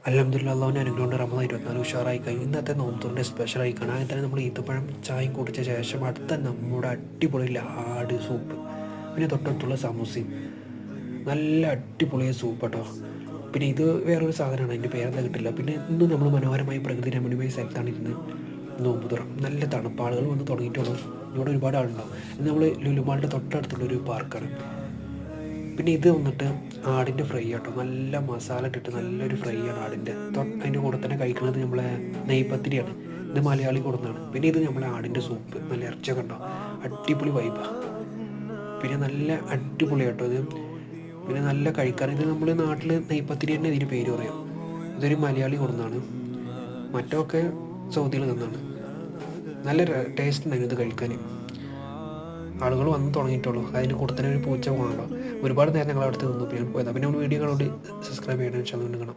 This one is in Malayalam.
അൽഹംദുലില്ലാ അള്ളാഹുവിൻ്റെ അനുഗ്രഹം കൊണ്ട് റമദാൻ 24 ഉഷാറായി കഴിഞ്ഞു. ഇന്നത്തെ നോമ്പുതുറിൻ്റെ സ്പെഷ്യലായി കാണാൻ അങ്ങനെ തന്നെ നമ്മൾ ഈത്തപ്പഴം ചായയും കുടിച്ച ശേഷം അടുത്ത നമ്മുടെ അടിപൊളി ലാഡ് സൂപ്പ്, പിന്നെ തൊട്ടടുത്തുള്ള സമൂസയും, നല്ല അടിപൊളിയ സൂപ്പ് കേട്ടോ. പിന്നെ ഇത് വേറൊരു സാധനമാണ്, അതിൻ്റെ പേരെന്താ കിട്ടില്ല. പിന്നെ ഇന്ന് നമ്മൾ മനോഹരമായി പ്രകൃതി രമണീയമായ സ്ഥലത്താണ് ഇരുന്ന് നോമ്പുതുറ. നല്ല തണുപ്പ്, ആളുകൾ വന്ന് തുടങ്ങിയിട്ടുള്ളൂ. ഇവിടെ ഒരുപാട് ആളുണ്ടാവും. ഇത് നമ്മൾ ലുലുമാളിൻ്റെ തൊട്ടടുത്തുള്ളൊരു പാർക്കാണ്. പിന്നെ ഇത് വന്നിട്ട് ആടിൻ്റെ ഫ്രൈ ആട്ടോ, നല്ല മസാല ഇട്ടിട്ട് നല്ലൊരു ഫ്രൈ ആണ് ആടിൻ്റെ. അതിൻ്റെ കൂടെ തന്നെ കഴിക്കുന്നത് നമ്മളെ നെയ്പത്തിരിയാണ്, ഇത് മലയാളി കൊടുന്നതാണ്. പിന്നെ ഇത് നമ്മളെ ആടിൻ്റെ സൂപ്പ്, നല്ല ഇറച്ചിയൊക്കെ ഉണ്ടോ, അടിപൊളി വൈബാണ്. പിന്നെ നല്ല അടിപൊളി കേട്ടോ ഇത്. പിന്നെ നല്ല കഴിക്കാൻ, ഇത് നമ്മൾ നാട്ടിൽ നെയ്പത്തിരി തന്നെ ഇതിന് പേര് പറയാം. ഇതൊരു മലയാളി കൊടുന്നതാണ്, മറ്റൊക്കെ സൗദിയിൽ നിന്നാണ്. നല്ല ടേസ്റ്റ് ഉണ്ടായിരുന്നു ഇത് കഴിക്കാൻ. ആളുകൾ വന്ന് തുടങ്ങിയിട്ടുള്ളൂ. അതിന് കൂടെ തന്നെ ഒരു പൂച്ച പോകണല്ലോ. ഒരുപാട് നേരം ഞങ്ങൾ അടുത്ത് നിന്നു. പിന്നെ പോയതാണ്. പിന്നെ നമ്മൾ വീഡിയോ കാണുകൊണ്ട് സബ്സ്ക്രൈബ് ചെയ്യണം, ഇൻഷാ അല്ലാഹ് കാണാം.